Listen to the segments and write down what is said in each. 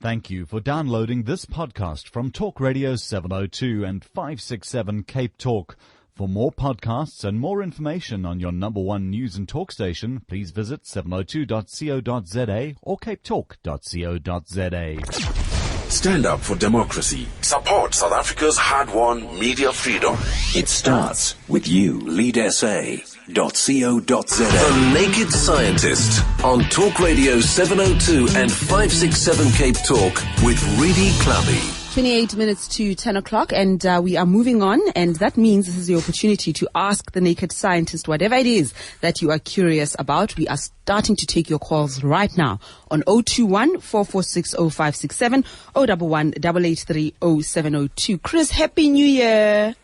Thank you for downloading this podcast from Talk Radio 702 and 567 Cape Talk. For more podcasts and more information on your number one news and talk station, please visit 702.co.za or capetalk.co.za. Stand up for democracy. Support South Africa's hard-won media freedom. It starts with you. LeadSA.co.za. The Naked Scientist on Talk Radio 702 and 567 Cape Talk with Reedy Clubby. 28 minutes to 10 o'clock, and we are moving on, and that means this is the opportunity to ask the Naked Scientist whatever it is that you are curious about. We are starting to take your calls right now on 021-446-0567, 011-883-0702. Chris, Happy New Year!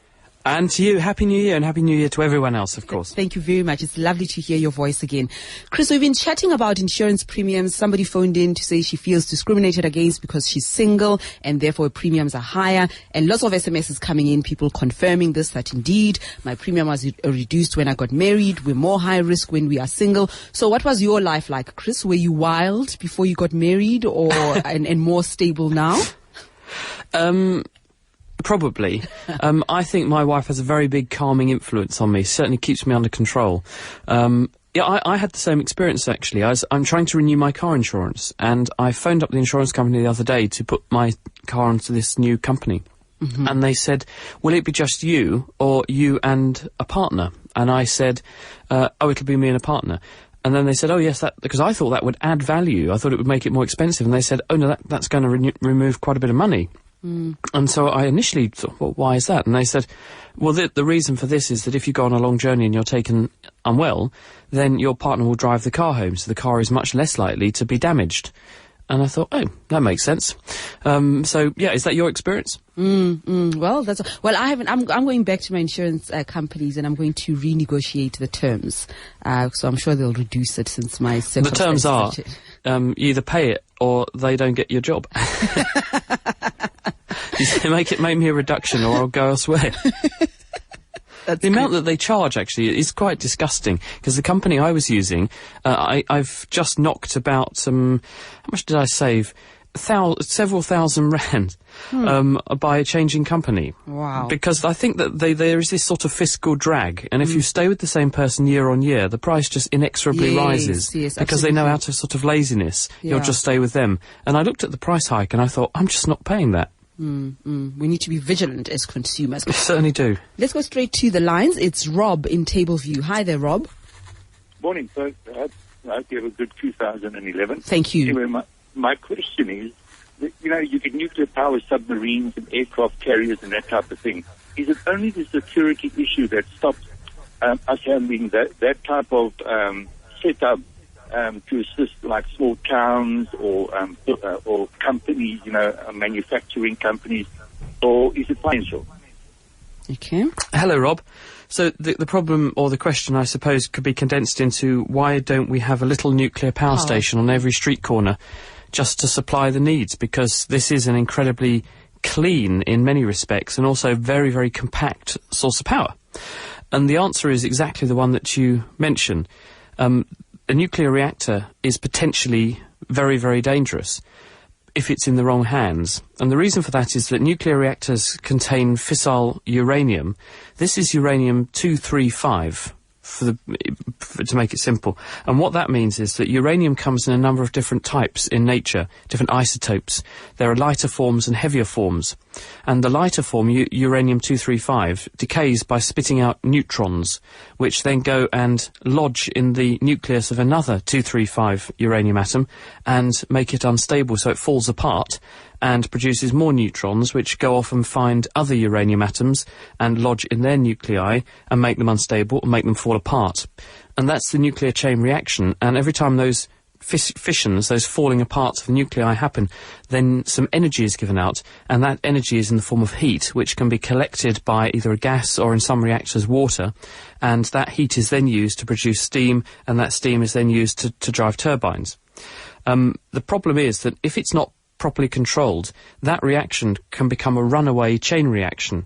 And to you, Happy New Year, and Happy New Year to everyone else, of course. Thank you very much. It's lovely to hear your voice again. Chris, we've been chatting about insurance premiums. Somebody phoned in to say she feels discriminated against because she's single and therefore premiums are higher. And lots of SMSs coming in, people confirming this, that indeed my premium was reduced when I got married. We're more high risk when we are single. So what was your life like, Chris? Were you wild before you got married or and more stable now? Probably. I think my wife has a very big calming influence on me. Certainly keeps me under control. I had the same experience, actually. I'm trying to renew my car insurance, and I phoned up the insurance company the other day to put my car onto this new company. Mm-hmm. And they said, will it be just you, or you and a partner? And I said, it'll be me and a partner. And then they said, oh, yes, because I thought that would add value. I thought it would make it more expensive. And they said, oh, no, that's going to remove quite a bit of money. And so I initially thought, well, why is that? And they said, well, the reason for this is that if you go on a long journey and you're taken unwell, then your partner will drive the car home, so the car is much less likely to be damaged. And I thought, oh, that makes sense. So, yeah, is that your experience? Well, I haven't. I'm going back to my insurance companies, and I'm going to renegotiate the terms. So I'm sure they'll reduce it since my circumstances. The terms are, you either pay it or they don't get your job. Make me a reduction or I'll go elsewhere. The amount that they charge, actually, is quite disgusting, because the company I was using, I've just knocked about, how much did I save? Several thousand rand by changing company. Wow. Because I think that there is this sort of fiscal drag, and if you stay with the same person year on year, the price just inexorably rises. Yes, because they know out of sort of laziness, you'll just stay with them. And I looked at the price hike and I thought, I'm just not paying that. We need to be vigilant as consumers. We certainly do. Let's go straight to the lines. It's Rob in Tableview. Hi there, Rob. Morning, folks. I hope you have a good 2011. Thank you. Anyway, my question is, you get nuclear power submarines and aircraft carriers and that type of thing. Is it only the security issue that stops us having that type of setup to assist like small towns or companies, manufacturing companies, or is it financial? Okay. Hello, Rob. So the problem, or the question, I suppose, could be condensed into why don't we have a little nuclear power station on every street corner just to supply the needs? Because this is an incredibly clean, in many respects, and also very, very compact source of power. And the answer is exactly the one that you mentioned. A nuclear reactor is potentially very, very dangerous if it's in the wrong hands. And the reason for that is that nuclear reactors contain fissile uranium. This is uranium-235, to make it simple. And what that means is that uranium comes in a number of different types in nature, different isotopes. There are lighter forms and heavier forms. And the lighter form, uranium-235, decays by spitting out neutrons, which then go and lodge in the nucleus of another 235 uranium atom and make it unstable, so it falls apart and produces more neutrons, which go off and find other uranium atoms and lodge in their nuclei and make them unstable and make them fall apart. And that's the nuclear chain reaction. And every time those fissions, those falling apart of the nuclei happen, then some energy is given out, and that energy is in the form of heat, which can be collected by either a gas or, in some reactors, water, and that heat is then used to produce steam, and that steam is then used to drive turbines. The problem is that if it's not properly controlled, that reaction can become a runaway chain reaction.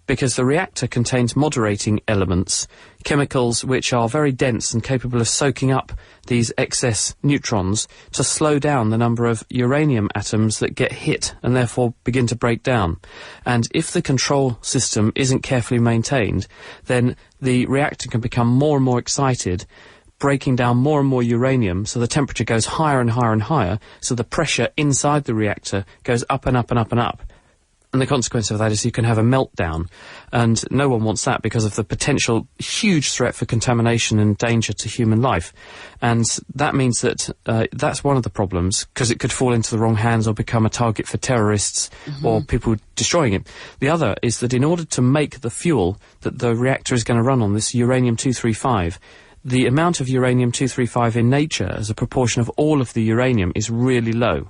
because the reactor contains moderating elements, chemicals which are very dense and capable of soaking up these excess neutrons to slow down the number of uranium atoms that get hit and therefore begin to break down. And if the control system isn't carefully maintained, then the reactor can become more and more excited, breaking down more and more uranium, so the temperature goes higher and higher and higher, so the pressure inside the reactor goes up and up and up and up. And the consequence of that is you can have a meltdown, and no one wants that because of the potential huge threat for contamination and danger to human life. And that means that that's one of the problems, because it could fall into the wrong hands or become a target for terrorists or people destroying it. The other is that in order to make the fuel that the reactor is going to run on, this uranium-235, the amount of uranium-235 in nature as a proportion of all of the uranium is really low.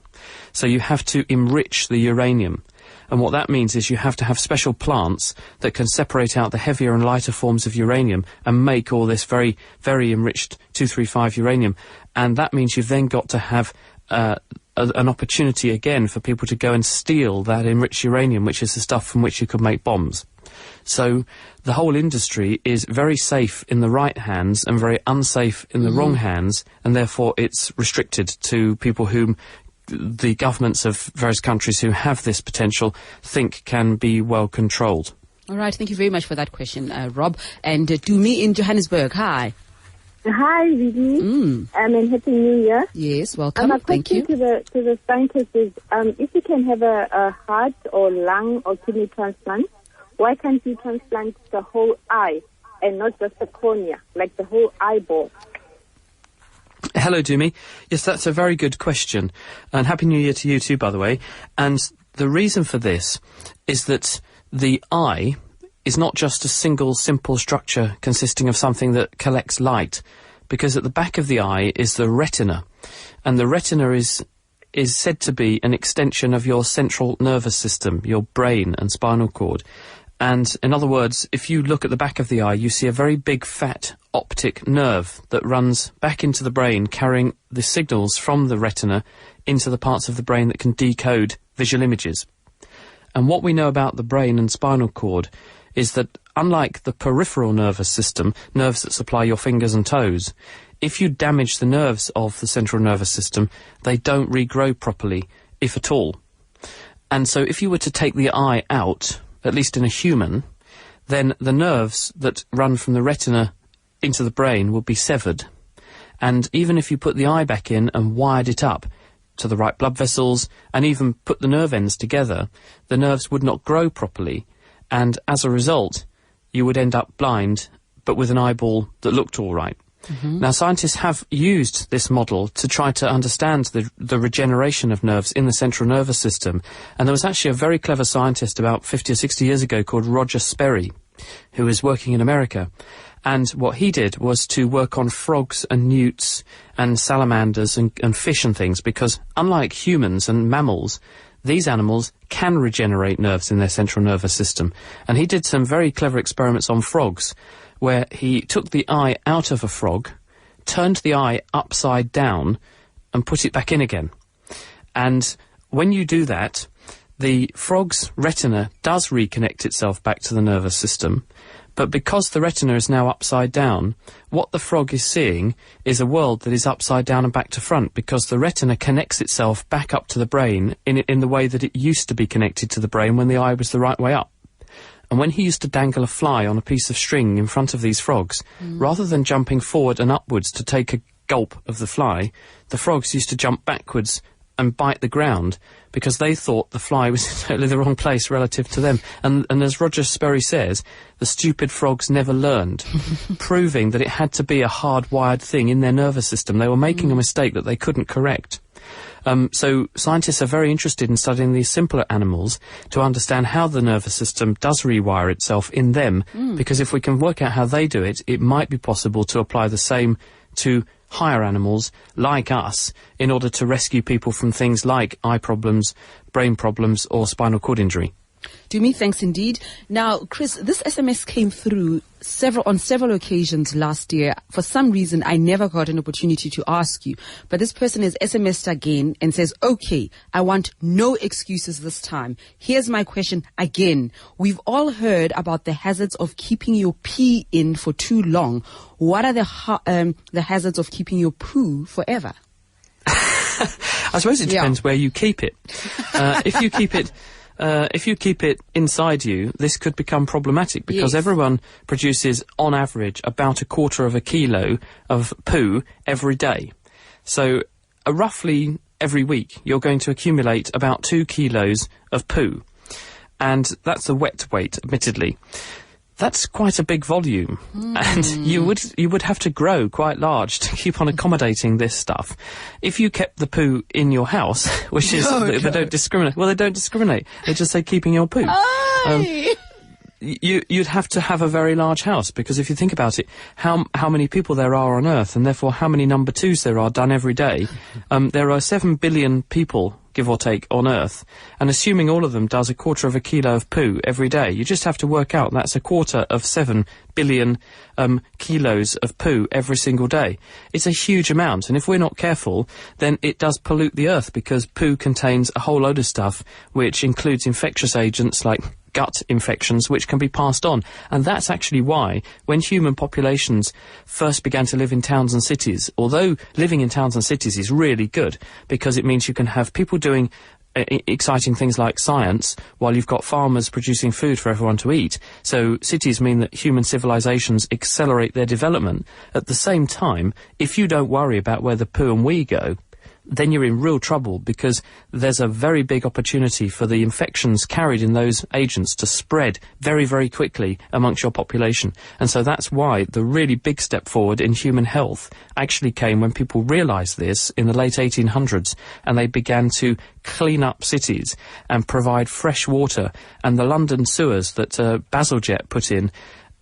So you have to enrich the uranium. And what that means is you have to have special plants that can separate out the heavier and lighter forms of uranium and make all this very, very enriched 235 uranium. And that means you've then got to have an opportunity again for people to go and steal that enriched uranium, which is the stuff from which you could make bombs. So the whole industry is very safe in the right hands and very unsafe in the wrong hands, and therefore it's restricted to people whom the governments of various countries who have this potential think can be well controlled. All right, thank you very much for that question, Rob. And Dumi in Johannesburg, hi. Hi, Vivi. And Happy New Year. Yes, welcome. Thank you. My question to the scientists is, if you can have a heart or lung or kidney transplant, why can't you transplant the whole eye and not just the cornea, like the whole eyeball? Hello, Dumi. Yes, that's a very good question. And Happy New Year to you too, by the way. And the reason for this is that the eye is not just a single simple structure consisting of something that collects light, because at the back of the eye is the retina. And the retina is said to be an extension of your central nervous system, your brain and spinal cord. And in other words, if you look at the back of the eye, you see a very big fat optic nerve that runs back into the brain, carrying the signals from the retina into the parts of the brain that can decode visual images. And what we know about the brain and spinal cord is that unlike the peripheral nervous system, nerves that supply your fingers and toes, if you damage the nerves of the central nervous system, they don't regrow properly, if at all. And so if you were to take the eye out, at least in a human, then the nerves that run from the retina into the brain would be severed. And even if you put the eye back in and wired it up to the right blood vessels and even put the nerve ends together, the nerves would not grow properly. And as a result, you would end up blind, but with an eyeball that looked all right. Now, scientists have used this model to try to understand the regeneration of nerves in the central nervous system. And there was actually a very clever scientist about 50 or 60 years ago called Roger Sperry, who was working in America. And what he did was to work on frogs and newts and salamanders and fish and things, because unlike humans and mammals, these animals can regenerate nerves in their central nervous system. And he did some very clever experiments on frogs, where he took the eye out of a frog, turned the eye upside down, and put it back in again. And when you do that, the frog's retina does reconnect itself back to the nervous system, but because the retina is now upside down, what the frog is seeing is a world that is upside down and back to front, because the retina connects itself back up to the brain in the way that it used to be connected to the brain when the eye was the right way up. And when he used to dangle a fly on a piece of string in front of these frogs, rather than jumping forward and upwards to take a gulp of the fly, the frogs used to jump backwards and bite the ground, because they thought the fly was in totally the wrong place relative to them. And as Roger Sperry says, the stupid frogs never learned, proving that it had to be a hardwired thing in their nervous system. They were making a mistake that they couldn't correct. So scientists are very interested in studying these simpler animals to understand how the nervous system does rewire itself in them, because if we can work out how they do it, it might be possible to apply the same to higher animals like us in order to rescue people from things like eye problems, brain problems, or spinal cord injury. Do me, thanks indeed. Now, Chris, this SMS came through on several occasions last year. For some reason, I never got an opportunity to ask you. But this person has SMS'd again and says, okay, I want no excuses this time. Here's my question again. We've all heard about the hazards of keeping your pee in for too long. What are the hazards of keeping your poo forever? I suppose it depends where you keep it. If you keep it inside you, this could become problematic because everyone produces, on average, about 1/4 kilo of poo every day. So, roughly every week, you're going to accumulate about 2 kilos of poo. And that's the wet weight, admittedly. That's quite a big volume, and you would have to grow quite large to keep on accommodating this stuff. If you kept the poo in your house, which is they don't discriminate. Well, they don't discriminate. They just say keeping your poo. You'd have to have a very large house because if you think about it, how many people there are on Earth, and therefore how many number twos there are done every day. There are 7 billion people, give or take, on Earth, and assuming all of them does 1/4 kilo of poo every day, you just have to work out that's 1/4 of 7 billion kilos of poo every single day. It's a huge amount, and if we're not careful, then it does pollute the Earth because poo contains a whole load of stuff which includes infectious agents like gut infections which can be passed on. And that's actually why, when human populations first began to live in towns and cities, although living in towns and cities is really good because it means you can have people doing exciting things like science while you've got farmers producing food for everyone to eat. So cities mean that human civilizations accelerate their development. At the same time, if you don't worry about where the poo and wee go, then you're in real trouble because there's a very big opportunity for the infections carried in those agents to spread very, very quickly amongst your population. And so that's why the really big step forward in human health actually came when people realised this in the late 1800s and they began to clean up cities and provide fresh water. And the London sewers that Bazalgette put in,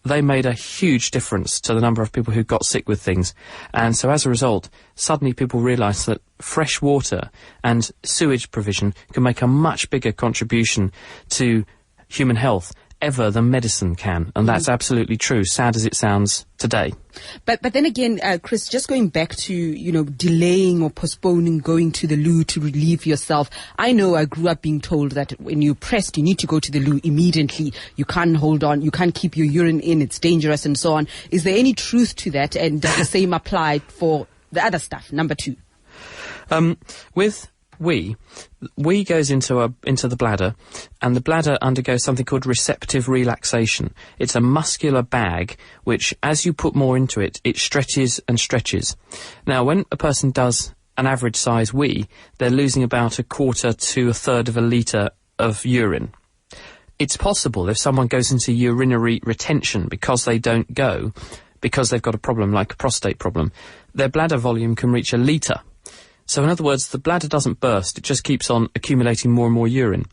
they made a huge difference to the number of people who got sick with things. And so as a result, suddenly people realised that fresh water and sewage provision can make a much bigger contribution to human health ever than medicine can. And that's absolutely true, sad as it sounds today. But then again, Chris, just going back to, delaying or postponing going to the loo to relieve yourself. I know I grew up being told that when you're pressed, you need to go to the loo immediately. You can't hold on. You can't keep your urine in. It's dangerous and so on. Is there any truth to that? And does the same apply for the other stuff, number 2? With wee goes into the bladder, and the bladder undergoes something called receptive relaxation. It's a muscular bag which, as you put more into it, it stretches and stretches. Now, when a person does an average size wee, they're losing about 1/4 to 1/3 of a litre of urine. It's possible if someone goes into urinary retention because they don't go, because they've got a problem like a prostate problem, their bladder volume can reach 1 litre. So in other words, the bladder doesn't burst, it just keeps on accumulating more and more urine.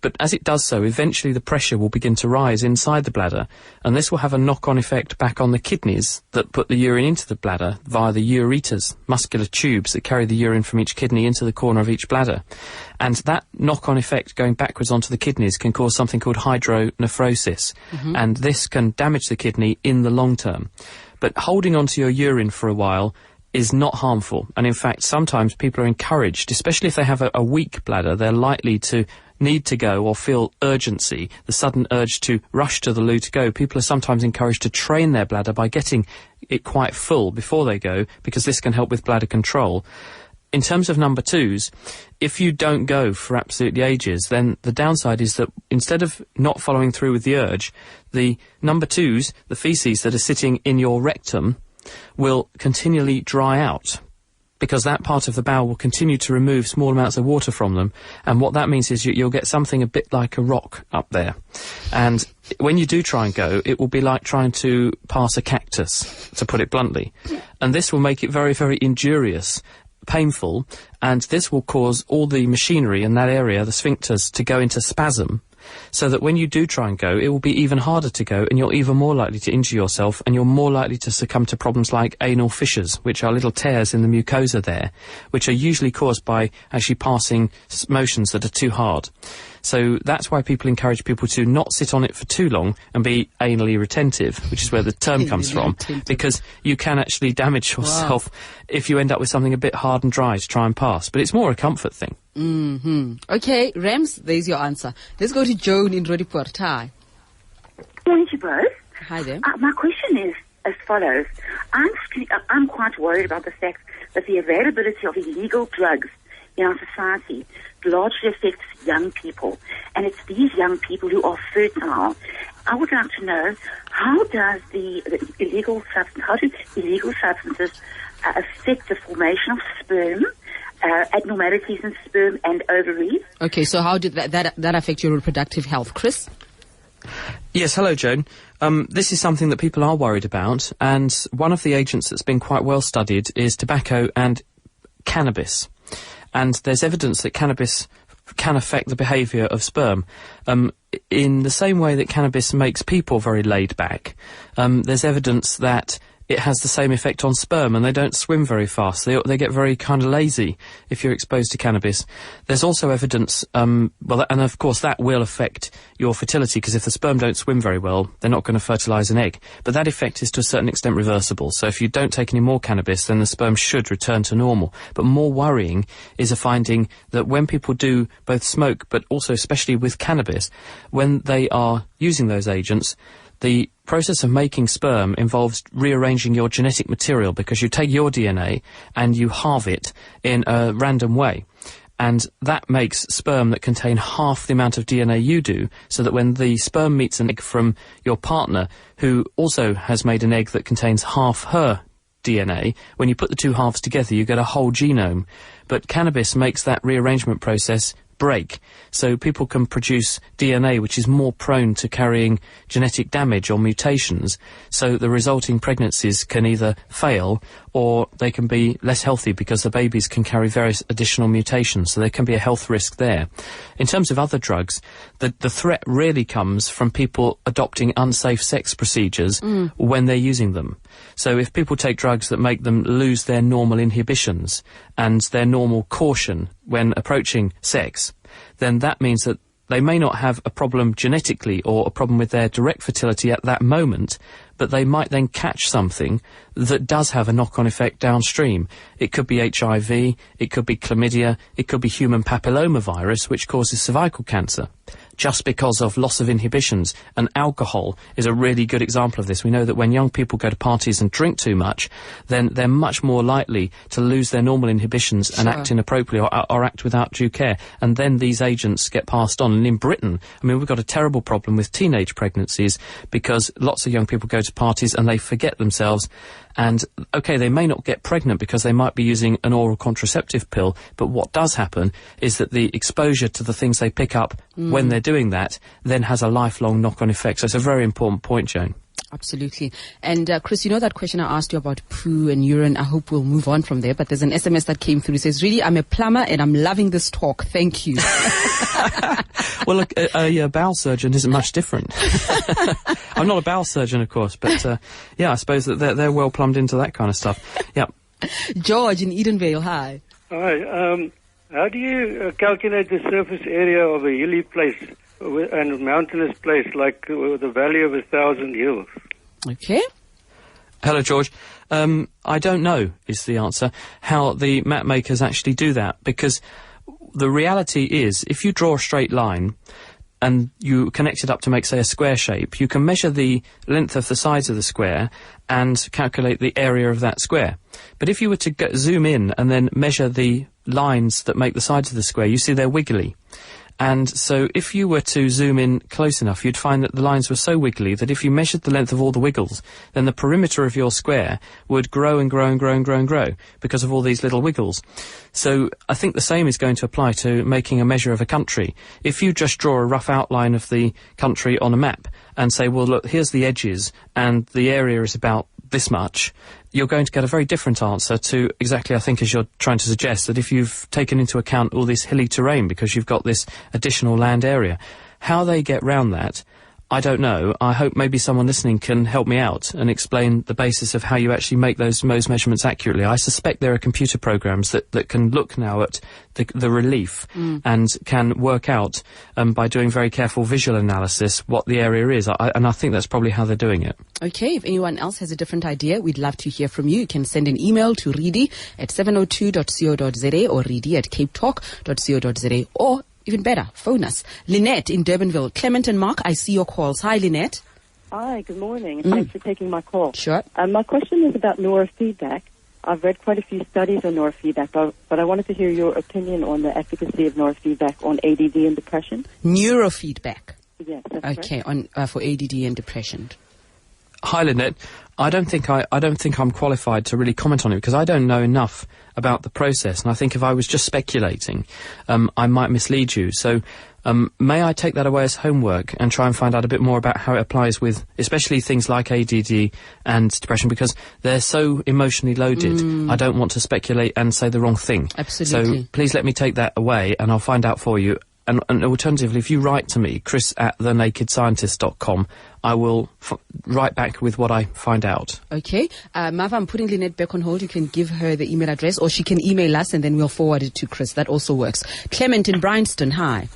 But as it does so, eventually the pressure will begin to rise inside the bladder, and this will have a knock-on effect back on the kidneys that put the urine into the bladder via the ureters, muscular tubes that carry the urine from each kidney into the corner of each bladder. And that knock-on effect going backwards onto the kidneys can cause something called hydronephrosis, and this can damage the kidney in the long term. But holding onto your urine for a while is not harmful, and in fact sometimes people are encouraged, especially if they have a weak bladder, they're likely to need to go or feel urgency, the sudden urge to rush to the loo to go. People are sometimes encouraged to train their bladder by getting it quite full before they go, because this can help with bladder control. In terms of number 2s, if you don't go for absolutely ages, then the downside is that instead of not following through with the urge, the number 2s, the feces that are sitting in your rectum, will continually dry out, because that part of the bowel will continue to remove small amounts of water from them, and what that means is you'll get something a bit like a rock up there. And when you do try and go, it will be like trying to pass a cactus, to put it bluntly. And this will make it very, very injurious, painful, And this will cause all the machinery in that area, the sphincters, to go into spasm, so that when you do try and go, it will be even harder to go, and you're even more likely to injure yourself, and you're more likely to succumb to problems like anal fissures, which are little tears in the mucosa there, which are usually caused by actually passing motions that are too hard. So that's why people encourage people to not sit on it for too long and be anally retentive, which is where the term comes from, because you can actually damage yourself if you end up with something a bit hard and dry to try and pass. But it's more a comfort thing. Okay, Rams, there's your answer. Let's go to Joan in Roodepoort. Hi. Thank you both. Hi there. My question is as follows. I'm quite worried about the fact that the availability of illegal drugs in our society largely affects young people. And it's these young people who are fertile. I would like to know, how does the illegal substances affect the formation of sperm, abnormalities in sperm and ovaries? Okay, so how did that affect your reproductive health? Chris? Yes, hello, Joan. This is something that people are worried about, and one of the agents that's been quite well studied is tobacco and cannabis. And there's evidence that cannabis can affect the behaviour of sperm. In the same way that cannabis makes people very laid back, there's evidence that it has the same effect on sperm, and they don't swim very fast. They get very kind of lazy if you're exposed to cannabis. There's also evidence, and of course that will affect your fertility, because if the sperm don't swim very well, they're not going to fertilise an egg. But that effect is to a certain extent reversible. So if you don't take any more cannabis, then the sperm should return to normal. But more worrying is a finding that when people do both smoke, but also especially with cannabis, when they are using those agents, the process of making sperm involves rearranging your genetic material, because you take your DNA and you halve it in a random way. And that makes sperm that contain half the amount of DNA you do, so that when the sperm meets an egg from your partner, who also has made an egg that contains half her DNA, when you put the two halves together, you get a whole genome. But cannabis makes that rearrangement process break, so people can produce DNA which is more prone to carrying genetic damage or mutations, so the resulting pregnancies can either fail or they can be less healthy because the babies can carry various additional mutations, so there can be a health risk there. In terms of other drugs, the threat really comes from people adopting unsafe sex procedures when they're using them. So if people take drugs that make them lose their normal inhibitions and their normal caution when approaching sex, then that means that they may not have a problem genetically or a problem with their direct fertility at that moment, but they might then catch something that does have a knock-on effect downstream. It could be HIV, it could be chlamydia, it could be human papillomavirus, which causes cervical cancer, just because of loss of inhibitions. And alcohol is a really good example of this. We know that when young people go to parties and drink too much, then they're much more likely to lose their normal inhibitions and act inappropriately or act without due care. And then these agents get passed on. And in Britain, I mean, we've got a terrible problem with teenage pregnancies, because lots of young people go to parties and they forget themselves. And, okay, they may not get pregnant because they might be using an oral contraceptive pill, but what does happen is that the exposure to the things they pick up when they're doing that then has a lifelong knock-on effect. So it's a very important point, Joan. Absolutely. And Chris, you know that question I asked you about poo and urine? I hope we'll move on from there, but there's an SMS that came through. It says, really, I'm a plumber and I'm loving this talk. Thank you. Well, look, a bowel surgeon isn't much different. I'm not a bowel surgeon, of course, but yeah, I suppose that they're well plumbed into that kind of stuff. Yeah. George in Edenvale, hi. Hi. How do you calculate the surface area of a hilly place and a mountainous place like the Valley of 1,000 Hills? Okay. Hello, George. I don't know is the answer, how the map makers actually do that, because the reality is, if you draw a straight line and you connect it up to make, say, a square shape, you can measure the length of the sides of the square and calculate the area of that square. But if you were to zoom in and then measure the lines that make the sides of the square, you see they're wiggly. And so if you were to zoom in close enough, you'd find that the lines were so wiggly that if you measured the length of all the wiggles, then the perimeter of your square would grow and grow and grow and grow and grow because of all these little wiggles. So I think the same is going to apply to making a measure of a country. If you just draw a rough outline of the country on a map and say, well, look, here's the edges and the area is about this much, you're going to get a very different answer to exactly, I think, as you're trying to suggest, that if you've taken into account all this hilly terrain because you've got this additional land area. How they get round that, I don't know. I hope maybe someone listening can help me out and explain the basis of how you actually make those measurements accurately. I suspect there are computer programs that can look now at the relief and can work out by doing very careful visual analysis what the area is. And I think that's probably how they're doing it. Okay, if anyone else has a different idea, we'd love to hear from you. You can send an email to reedy@702.co.za or reedy@capetalk.co.za, or even better, phone us. Lynette in Durbanville. Clement and Mark, I see your calls. Hi, Lynette. Hi, good morning. Thanks for taking my call. Sure. My question is about neurofeedback. I've read quite a few studies on neurofeedback, but I wanted to hear your opinion on the efficacy of neurofeedback on ADD and depression. Neurofeedback. Yes, that's okay, correct. on for ADD and depression. Hi, Lynette. I don't think I'm qualified to really comment on it because I don't know enough about the process, and I think if I was just speculating, I might mislead you. So, may I take that away as homework and try and find out a bit more about how it applies with, especially things like ADD and depression, because they're so emotionally loaded. I don't want to speculate and say the wrong thing. Absolutely. So please let me take that away, and I'll find out for you. And alternatively, if you write to me, chris@thenakedscientist.com, I will write back with what I find out. Okay. Mav, I'm putting Lynette back on hold. You can give her the email address, or she can email us, and then we'll forward it to Chris. That also works. Clement in Bryanston, hi.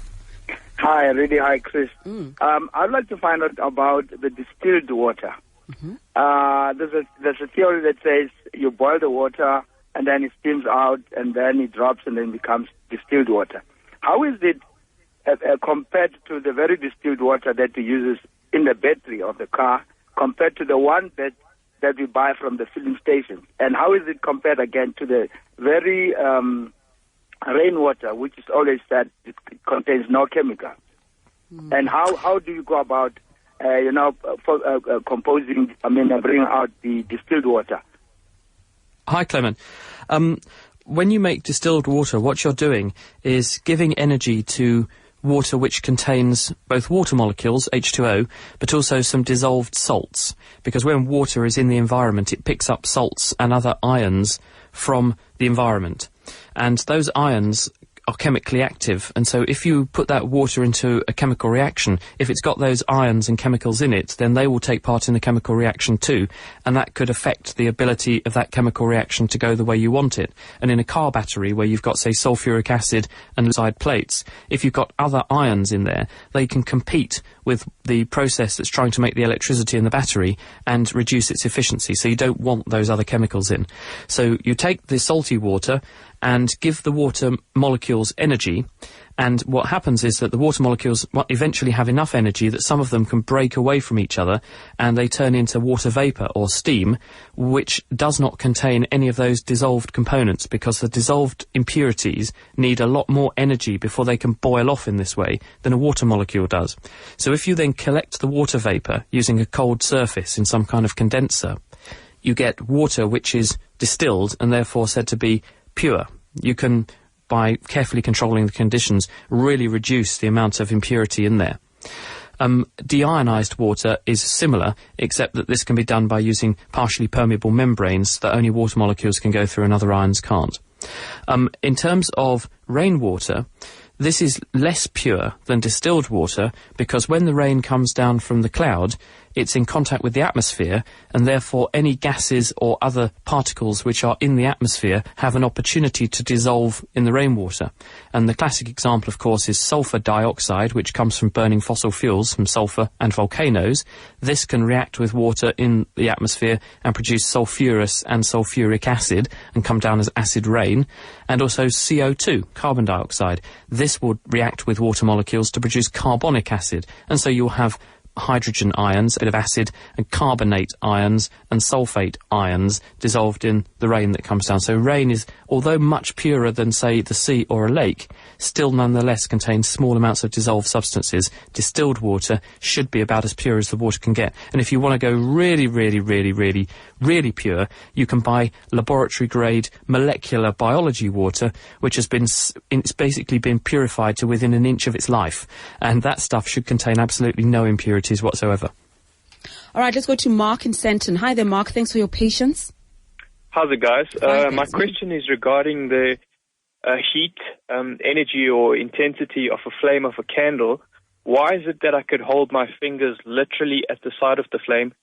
Hi, really. Hi, Chris. I'd like to find out about the distilled water. There's a theory that says you boil the water, and then it steams out, and then it drops, and then becomes distilled water. How is it compared to the very distilled water that we use in the battery of the car, compared to the one that we buy from the filling station? And how is it compared again to the very rainwater, which is always said it contains no chemical? And how do you go about, composing, bringing out the distilled water? Hi, Clement. When you make distilled water, what you're doing is giving energy to water which contains both water molecules, H2O, but also some dissolved salts. Because when water is in the environment, it picks up salts and other ions from the environment. And those ions are chemically active, and so if you put that water into a chemical reaction, if it's got those ions and chemicals in it, then they will take part in the chemical reaction too, and that could affect the ability of that chemical reaction to go the way you want it. And in a car battery, where you've got, say, sulfuric acid and side plates, if you've got other ions in there, they can compete with the process that's trying to make the electricity in the battery and reduce its efficiency, so you don't want those other chemicals in. So you take the salty water and give the water molecules energy, and what happens is that the water molecules eventually have enough energy that some of them can break away from each other, and they turn into water vapour or steam, which does not contain any of those dissolved components, because the dissolved impurities need a lot more energy before they can boil off in this way than a water molecule does. So if you then collect the water vapour using a cold surface in some kind of condenser, you get water which is distilled and therefore said to be pure. You can, by carefully controlling the conditions, really reduce the amount of impurity in there. Deionized water is similar, except that this can be done by using partially permeable membranes that only water molecules can go through and other ions can't. In terms of rainwater, this is less pure than distilled water, because when the rain comes down from the cloud, it's in contact with the atmosphere, and therefore any gases or other particles which are in the atmosphere have an opportunity to dissolve in the rainwater. And the classic example, of course, is sulfur dioxide, which comes from burning fossil fuels, from sulfur and volcanoes. This can react with water in the atmosphere and produce sulfurous and sulfuric acid and come down as acid rain. And also CO2, carbon dioxide. This will react with water molecules to produce carbonic acid, and so you'll have hydrogen ions, a bit of acid, and carbonate ions and sulfate ions dissolved in the rain that comes down. So rain is, although much purer than, say, the sea or a lake, still nonetheless contains small amounts of dissolved substances. Distilled water should be about as pure as the water can get. And if you want to go really, really, really, really, really pure, you can buy laboratory-grade molecular biology water, which has been, it's basically been purified to within an inch of its life. And that stuff should contain absolutely no impurities whatsoever. All right, let's go to Mark in Sandton. Hi there, Mark. Thanks for your patience. How's it, guys? My question is regarding the heat, energy or intensity of a flame of a candle. Why is it that I could hold my fingers literally at the side of the flame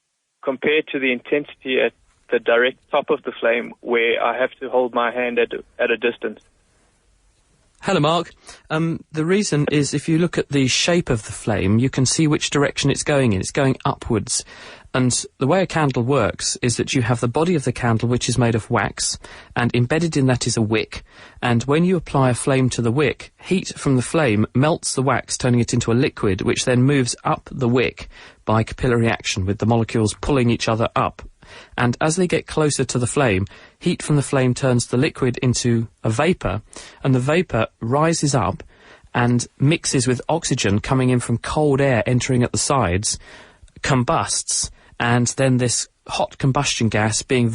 compared to the intensity at the direct top of the flame where I have to hold my hand at a distance? Hello, Mark. The reason is if you look at the shape of the flame, you can see which direction it's going in. It's going upwards. And the way a candle works is that you have the body of the candle, which is made of wax, and embedded in that is a wick. And when you apply a flame to the wick, heat from the flame melts the wax, turning it into a liquid, which then moves up the wick by capillary action, with the molecules pulling each other up. And as they get closer to the flame, heat from the flame turns the liquid into a vapour, and the vapour rises up and mixes with oxygen coming in from cold air entering at the sides, combusts, and then this hot combustion gas, being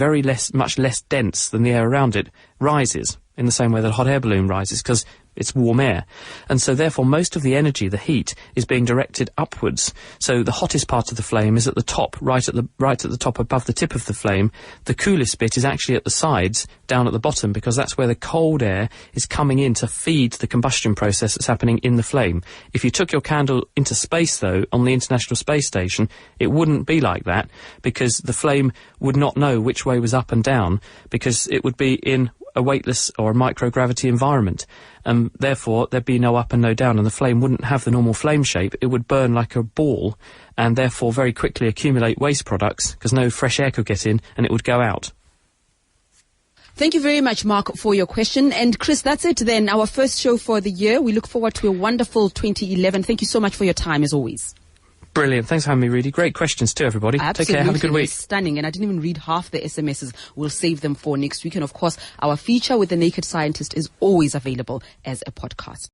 much less dense than the air around it, rises in the same way that a hot air balloon rises, because it's warm air. And so therefore most of the energy, the heat, is being directed upwards. So the hottest part of the flame is at the top, right at the top above the tip of the flame. The coolest bit is actually at the sides, down at the bottom, because that's where the cold air is coming in to feed the combustion process that's happening in the flame. If you took your candle into space, though, on the International Space Station, it wouldn't be like that, because the flame would not know which way was up and down, because it would be in a weightless or a microgravity environment. Therefore, there'd be no up and no down, and the flame wouldn't have the normal flame shape. It would burn like a ball, and therefore very quickly accumulate waste products, because no fresh air could get in, and it would go out. Thank you very much, Mark, for your question. And Chris, that's it then, our first show for the year. We look forward to a wonderful 2011. Thank you so much for your time, as always. Brilliant. Thanks for having me, Rudy. Great questions too, everybody. Absolutely. Take care. Have a good week. Stunning. And I didn't even read half the SMSs. We'll save them for next week. And of course, our feature with the Naked Scientist is always available as a podcast.